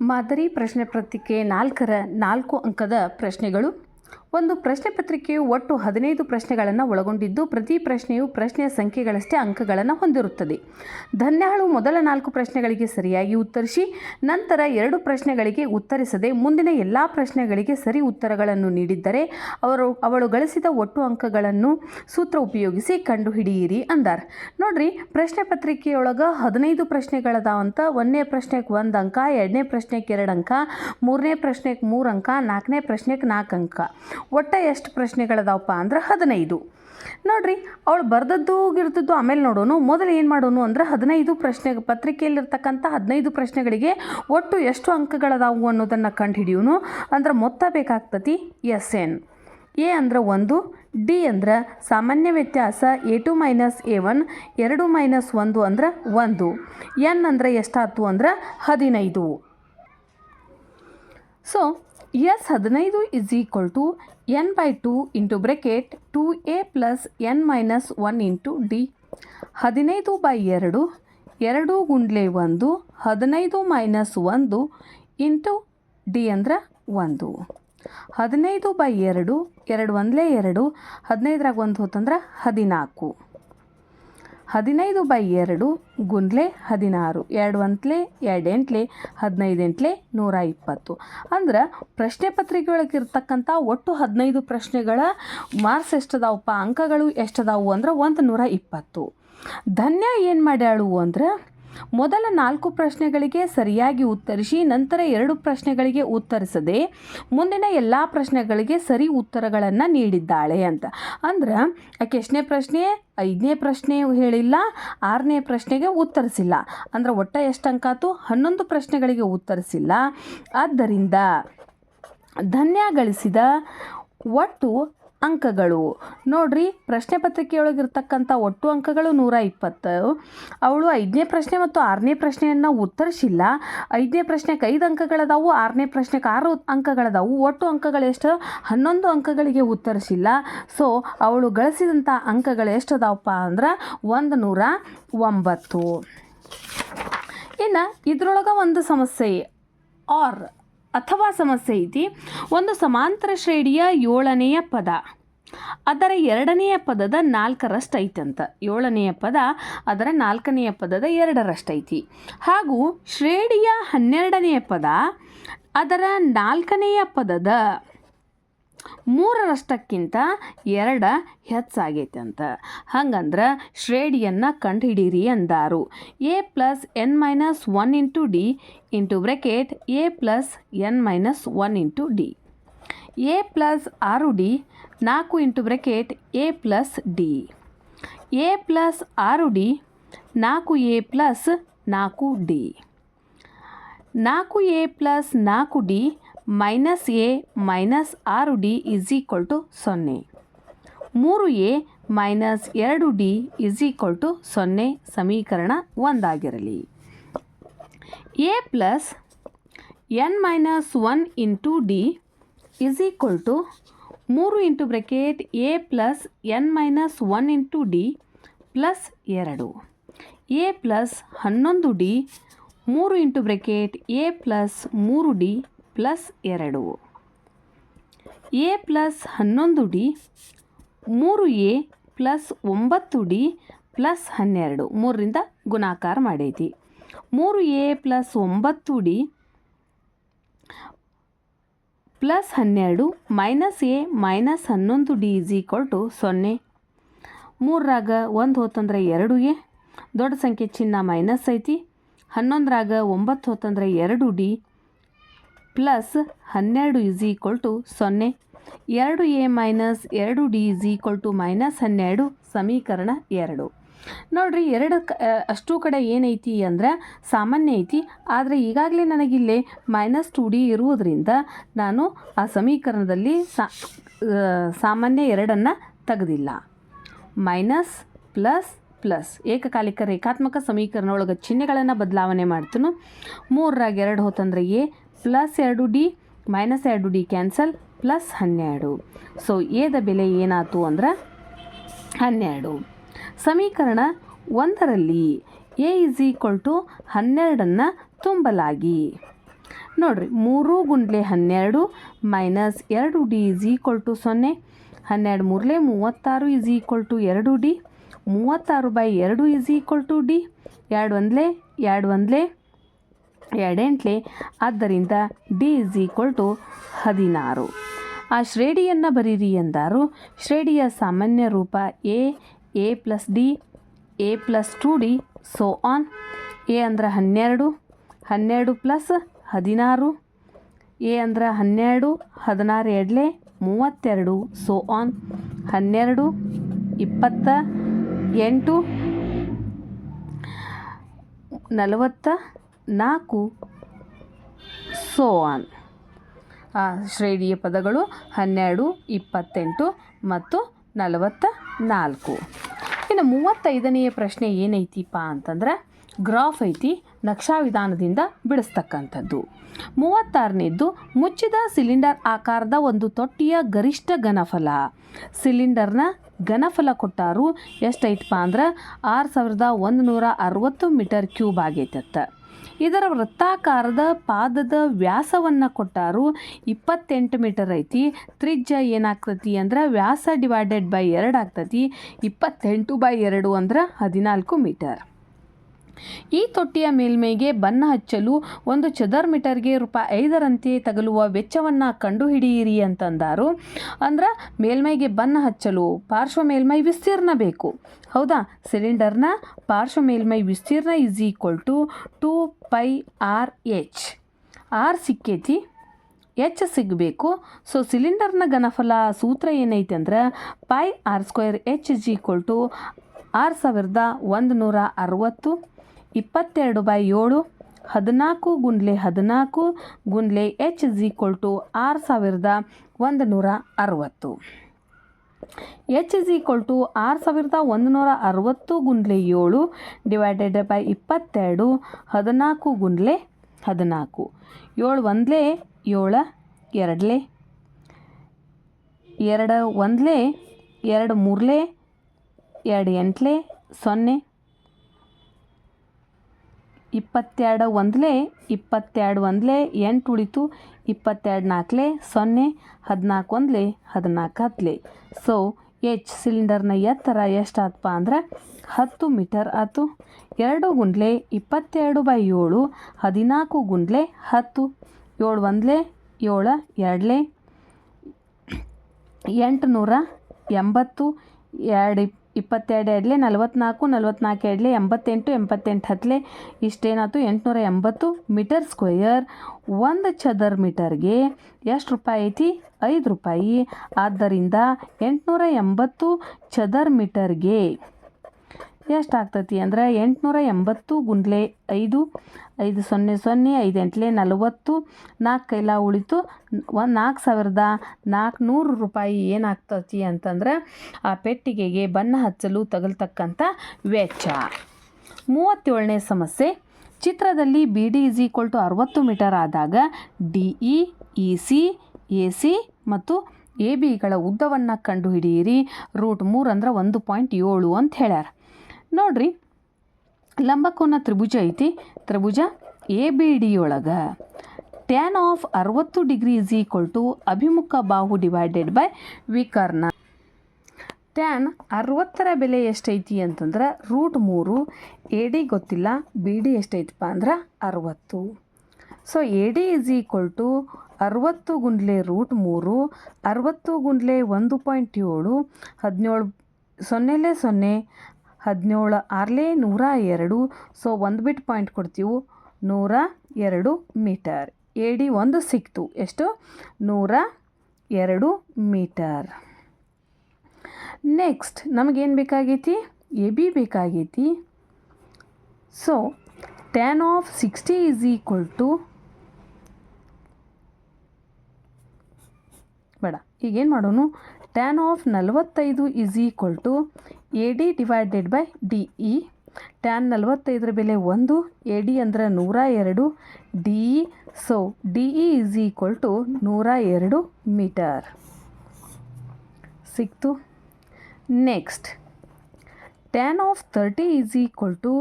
ಮಾದರಿ ಪ್ರಶ್ನೆ ಪತ್ರಿಕೆ 4ರ 4 ಅಂಕದ ಪ್ರಶ್ನೆಗಳು. ಒಂದು ಪ್ರಶ್ನೆ ಪತ್ರಿಕೆಯು ಒಟ್ಟು 15 ಪ್ರಶ್ನೆಗಳನ್ನು ಒಳಗೊಂಡಿದ್ದು ಪ್ರತಿ ಪ್ರಶ್ನೆಯು ಪ್ರಶ್ನೆಯ ಸಂಖ್ಯೆಗಳಷ್ಟೇ ಅಂಕಗಳನ್ನು ಹೊಂದಿರುತ್ತದೆ. ಧನ್ಯಾಳು ಮೊದಲ 4 ಪ್ರಶ್ನೆಗಳಿಗೆ ಸರಿಯಾಗಿ ಉತ್ತರಿಸಿ ನಂತರ 2 ಪ್ರಶ್ನೆಗಳಿಗೆ ಉತ್ತರಿಸದೆ ಮುಂದಿನ ಎಲ್ಲ ಪ್ರಶ್ನೆಗಳಿಗೆ ಸರಿ ಉತ್ತರಗಳನ್ನು ನೀಡಿದ್ದರೆ ಅವಳು ಗಳಿಸಿದ ಒಟ್ಟು ಅಂಕಗಳನ್ನು ಸೂತ್ರ ಉಪಯೋಗಿಸಿ ಕಂಡುಹಿಡಿಯಿರಿ ಅಂದಾರ. ನೋಡ್ರಿ, ಪ್ರಶ್ನೆ ಪತ್ರಿಕೆಯೊಳಗೆ 15 ಪ್ರಶ್ನೆಗಳದಾವಂತ. 1ನೇ ಪ್ರಶ್ನೆಗೆ 1 ಅಂಕ, 2ನೇ ಪ್ರಶ್ನೆಗೆ 2 ಅಂಕ, 3ನೇ ಪ್ರಶ್ನೆಗೆ 3 ಅಂಕ, 4ನೇ ಪ್ರಶ್ನೆಗೆ 4 ಅಂಕ. ಒಟ್ಟ ಎಷ್ಟು ಪ್ರಶ್ನೆಗಳದಾವಪ್ಪ ಅಂದ್ರೆ 15. ನೋಡ್ರಿ, ಅವಳು ಬರ್ದದ್ದು ಗಿರ್ದದ್ದು ಆಮೇಲೆ ನೋಡೋಣ. ಮೊದಲು ಏನು ಮಾಡೋಣ ಅಂದ್ರೆ 15 ಪ್ರಶ್ನೆ ಪತ್ರಿಕೆಯಲ್ಲಿರ್ತಕ್ಕಂಥ 15 ಪ್ರಶ್ನೆಗಳಿಗೆ ಒಟ್ಟು ಎಷ್ಟು ಅಂಕಗಳದಾವು ಅನ್ನೋದನ್ನು ಕಂಡು ಹಿಡಿಯೋನು. ಅಂದ್ರೆ ಮೊತ್ತ ಬೇಕಾಗ್ತತಿ. SN. ಎ ಅಂದ್ರೆ 1, ಡಿ ಅಂದ್ರೆ ಸಾಮಾನ್ಯ ವ್ಯತ್ಯಾಸ A2 - A1, 2 - 1 ಅಂದ್ರೆ 1, ಎನ್ ಅಂದ್ರೆ ಎಷ್ಟಾಯ್ತು ಅಂದ್ರೆ 15. So S15 = n/2 into bracket 2a plus n minus 1 into d. 15/2 2 ಗುಂಡ್ಲೆ 1 15 - 1 into D ಅಂದ್ರೆ 1. 15/2 2 1 2 15ರಾಗ 1 ಹೋತಂದ್ರೆ 14. 15/2 ಗುಂಡ್ಲೆ 16 2 1 2 8 15 120. ಅಂದ್ರೆ ಪ್ರಶ್ನೆ ಪತ್ರಿಕೆಯೊಳಗೆ ಇರ್ತಕ್ಕಂಥ ಒಟ್ಟು 15 ಪ್ರಶ್ನೆಗಳ ಮಾರ್ಕ್ಸ್ ಎಷ್ಟದಾವಪ್ಪ, ಅಂಕಗಳು ಎಷ್ಟದಾವು ಅಂದ್ರೆ 120. ಧನ್ಯ ಏನು ಮಾಡ್ಯಾಳು ಅಂದ್ರೆ ಮೊದಲ 4 ಪ್ರಶ್ನೆಗಳಿಗೆ ಸರಿಯಾಗಿ ಉತ್ತರಿಸಿ ನಂತರ 2 ಪ್ರಶ್ನೆಗಳಿಗೆ ಉತ್ತರಿಸದೆ ಮುಂದಿನ ಎಲ್ಲ ಪ್ರಶ್ನೆಗಳಿಗೆ ಸರಿ ಉತ್ತರಗಳನ್ನು ನೀಡಿದ್ದಾಳೆ ಅಂತ. ಅಂದ್ರೆ ಆಕೆ ಎಷ್ಟನೇ ಪ್ರಶ್ನೆ, 5ನೇ ಪ್ರಶ್ನೆ ಹೇಳಿಲ್ಲ, 6ನೇ ಪ್ರಶ್ನೆಗೆ ಉತ್ತರಿಸಿಲ್ಲ. ಅಂದ್ರೆ ಒಟ್ಟು ಎಷ್ಟು ಅಂಕಾತು? 11 ಪ್ರಶ್ನೆಗಳಿಗೆ ಉತ್ತರಿಸಿಲ್ಲ. ಆದ್ದರಿಂದ ಧನ್ಯ ಗಳಿಸಿದ ಒಟ್ಟು ಅಂಕಗಳು ನೋಡ್ರಿ, ಪ್ರಶ್ನೆ ಪತ್ರಿಕೆಯೊಳಗಿರ್ತಕ್ಕಂಥ ಒಟ್ಟು ಅಂಕಗಳು 120. ಅವಳು 5ನೇ ಪ್ರಶ್ನೆ ಮತ್ತು 6ನೇ ಪ್ರಶ್ನೆಯನ್ನು ಉತ್ತರಿಸಿಲ್ಲ. 5ನೇ ಪ್ರಶ್ನೆಗೆ 5 ಅಂಕಗಳದಾವು, 6ನೇ ಪ್ರಶ್ನೆಗೆ 6 ಅಂಕಗಳದಾವು. ಒಟ್ಟು ಅಂಕಗಳು ಎಷ್ಟು? 11 ಅಂಕಗಳಿಗೆ ಉತ್ತರಿಸಿಲ್ಲ. ಸೊ ಅವಳು ಗಳಿಸಿದಂಥ ಅಂಕಗಳು ಎಷ್ಟದಾವಪ್ಪ ಅಂದ್ರೆ 109. ಇನ್ನು ಇದ್ರೊಳಗೆ ಒಂದು ಸಮಸ್ಯೆ ಅಥವಾ ಸಮಸ್ಯೆ ಐತಿ. ಒಂದು ಸಮಾಂತರ ಶ್ರೇಣಿಯ 7ನೆಯ ಪದ ಅದರ 2ನೆಯ ಪದದ 4ರಷ್ಟು ಐತಂತ. 7ನೆಯ ಪದ ಅದರ 4ನೆಯ ಪದದ 2ರಷ್ಟು ಹಾಗೂ ಶ್ರೇಣಿಯ 12ನೆಯ ಪದ ಅದರ 4ನೆಯ ಪದದ 3ರಷ್ಟಕ್ಕಿಂತ 2 ಹೆಚ್ಚಾಗೈತೆ ಅಂತ. ಹಂಗಂದ್ರೆ ಶ್ರೇಣಿಯನ್ನು ಕಂಡುಹಿಡೀರಿ ಅಂದಾರು. A + n - 1 into d into bracket A + n - 1 into d. A + 6d 4 into bracket A + d. A + 6d 4a + 4d. 4a + 4d minus a minus 6d is equal to 0. 3a minus 2d is equal to 0. ಸಮೀಕರಣ 1 ಆಗಿರಲಿ. A plus n minus 1 into d is equal to 3 into bracket a plus n minus 1 into d plus 2. A plus 11d 3 into bracket a plus 3d plus 2. A plus 11d 3a plus 9d plus 12. 3ರಿಂದ ಗುಣಾಕಾರ ಮಾಡೈತಿ. 3a plus 9d plus 12 minus a minus 11d is equal to 0. 3ರಾಗ 1 ಹೋತಂದ್ರೆ 2a, ದೊಡ್ಡ ಸಂಖ್ಯೆ ಚಿಹ್ನ minus ಐತಿ. 11ರಾಗ 9 ಹೋತಂದ್ರೆ 2d plus 12 is equal to 0. 2a minus 2d is equal to minus 12. ಸಮೀಕರಣ 2. ನೋಡ್ರಿ, ಅಷ್ಟು ಕಡೆ ಏನೈತಿ ಅಂದ್ರೆ ಸಾಮಾನ್ಯ ಐತಿ. ಆದರೆ ಈಗಾಗಲೇ ನನಗಿಲ್ಲೇ -2d ಇರುವುದರಿಂದ ನಾನು ಆ ಸಮೀಕರಣದಲ್ಲಿ ಸಾಮಾನ್ಯ 2ಅನ್ನು ತೆಗೆದಿಲ್ಲ. ಮೈನಸ್ ಪ್ಲಸ್ ಪ್ಲಸ್ ಏಕಕಾಲಿಕ ರೇಖಾತ್ಮಕ ಸಮೀಕರಣ ಒಳಗೆ ಚಿಹ್ನೆಗಳನ್ನು ಬದಲಾವಣೆ ಮಾಡ್ತೀನಿ. 3ರಾಗ 2 ಹೋತಂದ್ರೆ a plus 2d minus 2d cancel plus 12. So ಎದ ಬೆಲೆ ಏನಾಯ್ತು ಅಂದ್ರೆ 12. ಸಮೀಕರಣ 1ರಲ್ಲಿ a = 12 ತುಂಬಲಾಗಿ ನೋಡಿರಿ 3 ಗುಂಡ್ಲೆ 12 minus 2D is equal to 0. 12 ಮೂರಲೆ 36 is equal to 2D. 36/2 is equal to D. 2 ಒಂದಲೇ 2 ಒಂದಲೇ 2 ಎಂಟ್ಲೆ, ಆದ್ದರಿಂದ D ಈಸ್ ಈಕ್ವಲ್ ಟು 16. ಆ ಶ್ರೇಣಿಯನ್ನು ಬರೀರಿ ಎಂದಾರು. ಶ್ರೇಣಿಯ ಸಾಮಾನ್ಯ ರೂಪ a plus D, a plus 2D, so on. a ಅಂದ್ರೆ 12, 12 ಪ್ಲಸ್ 16, a ಅಂದ್ರೆ 12, 16 ಎರಡ್ಲೆ 32, ಸೋ ಆನ್. 12, 28, 44, so on. ಆ ಶ್ರೇಣಿಯ ಪದಗಳು 12, 28 ಮತ್ತು 44. ಇನ್ನು 35ನೆಯ ಪ್ರಶ್ನೆ ಏನೈತಿಪ್ಪ ಅಂತಂದ್ರೆ ಗ್ರಾಫ್ ಐತಿ, ನಕ್ಷಾ ವಿಧಾನದಿಂದ ಬಿಡಿಸ್ತಕ್ಕಂಥದ್ದು. 36ನೇದ್ದು ಮುಚ್ಚಿದ ಸಿಲಿಂಡರ್ ಆಕಾರದ ಒಂದು ತೊಟ್ಟಿಯ ಗರಿಷ್ಠ ಘನಫಲ. ಸಿಲಿಂಡರ್ನ ಘನಫಲ ಕೊಟ್ಟಾರು ಎಷ್ಟೈತಪ್ಪ ಅಂದ್ರೆ 6160 ಮೀಟರ್ ಕ್ಯೂಬ್ ಆಗೈತತ್ತ. ಇದರ ವೃತ್ತಾಕಾರದ ಪಾದದ ವ್ಯಾಸವನ್ನು ಕೊಟ್ಟಾರು 28 ಮೀಟರ್ ಐತಿ. ತ್ರಿಜ್ಯ ಏನಾಗ್ತತಿ ಅಂದ್ರೆ ವ್ಯಾಸ ಡಿವೈಡೆಡ್ ಬೈ 2 ಆಗ್ತತಿ. 28/2 ಅಂದ್ರೆ 14 ಮೀಟರ್. ಈ ತೊಟ್ಟಿಯ ಮೇಲ್ಮೈಗೆ ಬಣ್ಣ ಹಚ್ಚಲು ಒಂದು ಚದರ್ ಮೀಟರ್ಗೆ ₹5ರಂತೆ ತಗಲುವ ವೆಚ್ಚವನ್ನು ಕಂಡುಹಿಡಿಯಿರಿ ಅಂತಂದಾರು. ಅಂದ್ರೆ ಮೇಲ್ಮೈಗೆ ಬಣ್ಣ ಹಚ್ಚಲು ಪಾರ್ಶ್ವ ಮೇಲ್ಮೈ ವಿಸ್ತೀರ್ಣ ಬೇಕು, ಹೌದಾ. ಸಿಲಿಂಡರ್ನ ಪಾರ್ಶ್ವ ಮೇಲ್ಮೈ ವಿಸ್ತೀರ್ಣ is equal to 2πRH. R ಸಿಕ್ಕೈತಿ, ಎಚ್ ಸಿಗಬೇಕು. ಸೊ ಸಿಲಿಂಡರ್ನ ಘನಫಲ ಸೂತ್ರ ಏನೈತೆ ಅಂದ್ರೆ πr²H ಈಸ್ ಈಕ್ವಲ್ ಟು 6160. 22/7 14 ಗುಂಡ್ಲೆ 14 ಗುಂಡ್ಲೆ H is equal to 6160. H is equal to 6160 ಗುಂಡ್ಲೆ 7 ಡಿವೈಡೆಡ್ ಬೈ 22. 14 ಗುಂಡ್ಲೆ 14. 7 ಒಂದಲೇ 7, ಎರಡಲೇ 2 ಒಂದಲೇ 2 ಮೂರಲೇ 2 ಎಂಟ್ಲೆ 0. 22 ಒಂದಲೇ 22 ಒಂದಲೇ 8 ಉಳಿತು. 22 ನಾಲ್ಕಲೇ 0. 14 ಒಂದಲೇ 14 ಹತ್ತಲೇ. ಸೊ ಎಚ್ ಸಿಲಿಂಡರ್ನ ಎತ್ತರ ಎಷ್ಟಾತಪ್ಪ ಅಂದ್ರೆ 10 ಮೀಟರ್ ಆಯ್ತು. 2 ಗುಂಡ್ಲೆ 22/7 14 ಗುಂಡ್ಲೆ 10. 7 ಒಂದಲೇ 7, ಎರಡಲೇ 880. 2 22 ಎರಡಲೇ 44, 44 ಎರಡಲೇ 88, 88 ಹತ್ತಲೇ. ಇಷ್ಟೇನಾಯ್ತು 880 ಮೀಟರ್ ಸ್ಕ್ವೇಯರ್. 1 ಚದರ್ ಮೀಟರ್ಗೆ ಎಷ್ಟು ರೂಪಾಯಿ ಐತಿ? ₹5. ಆದ್ದರಿಂದ 880 ಚದರ್ ಮೀಟರ್ಗೆ ಎಷ್ಟಾಗ್ತತಿ ಅಂದ್ರೆ 880 ಗುಂಡ್ಲೆ 5, 5 0 0, 5 ಎಂಟ್ಲೆ 40, 4 ಕೈಲ ಉಳಿತು. ₹4400 ಏನಾಗ್ತತಿ ಅಂತಂದ್ರೆ ಆ ಪೆಟ್ಟಿಗೆಗೆ ಬಣ್ಣ ಹಚ್ಚಲು ತಗಲ್ತಕ್ಕಂಥ ವೆಚ್ಚ. 37ನೇ ಸಮಸ್ಯೆ. ಚಿತ್ರದಲ್ಲಿ BD is equal to 60 metre ಆದಾಗ DE, EC, AC ಮತ್ತು ABಗಳ ಉದ್ದವನ್ನು ಕಂಡುಹಿಡಿಯಿರಿ. √3 ಅಂದ್ರೆ 1.7 ಅಂತ ಹೇಳ್ಯಾರ. ನೋಡ್ರಿ, ಲಂಬಕೋನ ತ್ರಿಭುಜ ಐತಿ. ತ್ರಿಭುಜ ABD ಒಳಗೆ tan of 60 degree is equal to ಅಭಿಮುಖ ಬಾಹು ಡಿವೈಡೆಡ್ ಬೈ ವಿಕರ್ಣ. tan 60ರ ಬೆಲೆ ಎಷ್ಟೈತಿ ಅಂತಂದ್ರೆ √3. AD ಗೊತ್ತಿಲ್ಲ, BD ಎಷ್ಟೈತಪ್ಪ ಅಂದ್ರೆ 60. So AD is equal to 60 ಗುಂಡ್ಲೆ √3. 60 ಗುಂಡ್ಲೆ 1.7. 17 0 0, 17 6 102. ಸೊ 1 ಬಿಟ್ ಪಾಯಿಂಟ್ ಕೊಡ್ತೀವಿ, 102 ಮೀಟರ್. AD 1 ಸಿಕ್ತು. ಎಷ್ಟು? 102 ಮೀಟರ್. ನೆಕ್ಸ್ಟ್ ನಮಗೇನು ಬೇಕಾಗೈತಿ? AB ಬೇಕಾಗೈತಿ. So tan of 60 is equal to ಬೇಡ, ಈಗೇನು ಮಾಡೋಣ, tan of 45 is equal to AD divided by DE. tan 45ರ ಬೆಲೆ 1, AD ಅಂದರೆ 102, DE. So DE is equal to 102 metre ಸಿಕ್ತು. Next tan of 30 is equal to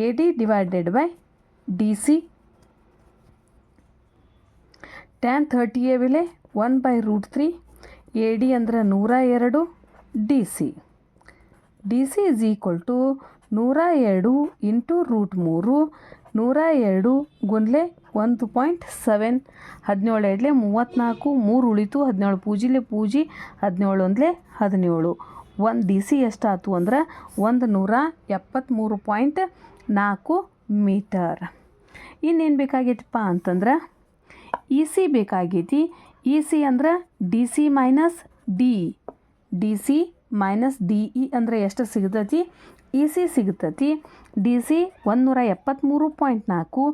AD divided by DC. Tan 30ಯ ಬೆಲೆ 1/√3. A D ಅಂದರೆ 102. D C is equal to 102 into √3. 102 ಗುಂಡ್ಲೆ 1.7. 17 ಎಡ್ಲೆ 34. 3 ಉಳಿತು. 17 ಪೂಜಿಲೆ ಪೂಜಿ. 17 ಒಂದಲೇ 17. ಒಂದು ಡಿ ಸಿ ಎಷ್ಟಾಯ್ತು ಅಂದ್ರೆ 173.4 ಮೀಟರ್. ಇನ್ನೇನು ಬೇಕಾಗೈತಪ್ಪ ಅಂತಂದ್ರೆ ಇ ಸಿ ಬೇಕಾಗೈತಿ. ಇ ಸಿ ಅಂದ್ರೆ D C minus D. D C minus D E ಅಂದರೆ ಎಷ್ಟು ಸಿಗ್ತೈತಿ? ಇ ಸಿ ಸಿಗ್ತೈತಿ. D C 173.4.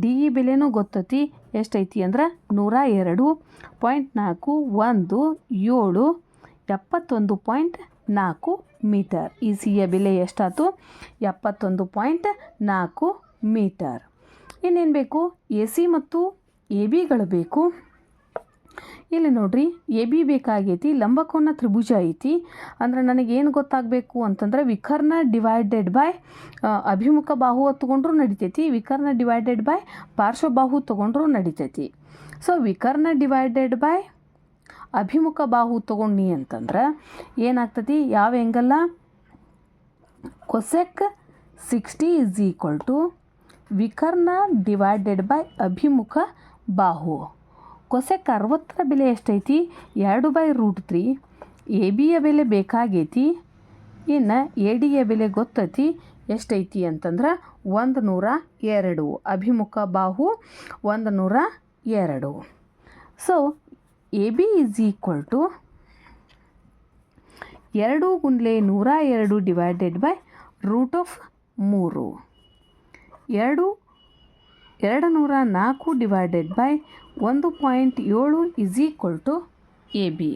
ಡಿ ಇ ಬೆಲೆನೂ ಗೊತ್ತೈತಿ ಎಷ್ಟೈತಿ ಅಂದ್ರೆ 102.4. 1 7 71.4 ಮೀಟರ್. ಇ ಸಿಯ ಬೆಲೆ ಎಷ್ಟಾಯ್ತು? 71.4 ಮೀಟರ್. ಇನ್ನೇನು ಬೇಕು? ಎ ಸಿ ಮತ್ತು ಎ ಬಿಗಳು ಬೇಕು. ಇಲ್ಲಿ ನೋಡ್ರಿ, ಎ ಬಿ ಬೇಕಾಗೈತಿ. ಲಂಬಕೋನ ತ್ರಿಭುಜ ಐತಿ. ಅಂದ್ರೆ ನನಗೇನು ಗೊತ್ತಾಗಬೇಕು ಅಂತಂದ್ರೆ ವಿಕರ್ಣ ಡಿವೈಡೆಡ್ ಬೈ ಅಭಿಮುಖ ಬಾಹು ತೊಗೊಂಡ್ರೂ ನಡಿತೈತಿ. ವಿಕರ್ಣ ಡಿವೈಡೆಡ್ ಬೈ ಪಾರ್ಶ್ವಬಾಹು ತೊಗೊಂಡ್ರೂ ನಡಿತೈತಿ. ಸೊ ವಿಕರ್ಣ ಡಿವೈಡೆಡ್ ಬೈ ಅಭಿಮುಖ ಬಾಹು ತೊಗೊಂಡು ಅಂತಂದ್ರೆ ಏನಾಗ್ತತಿ? ಯಾವ ಎಂಗಲ್ಲ? ಕೊಸೆಕ್ 60 ಈಸ್ ಈಕ್ವಲ್ ಟು ವಿಕರ್ಣ ಡಿವೈಡೆಡ್ ಬೈ ಅಭಿಮುಖ ಬಾಹು. ಕೊಸೆಕ್ 60ರ ಬೆಲೆ ಎಷ್ಟೈತಿ? 2/√3. ಎ ಬಿಯ ಬೆಲೆ ಬೇಕಾಗೈತಿ. ಇನ್ನು ಎ ಡಿಯ ಬೆಲೆ ಗೊತ್ತೈತಿ ಎಷ್ಟೈತಿ ಅಂತಂದ್ರೆ 102. ಅಭಿಮುಖ ಬಾಹು 102. So a b is equal to 2 ಗುಂಡ್ಲೆ 102 divided by √3. 204 divided by 1.7 is equal to a B.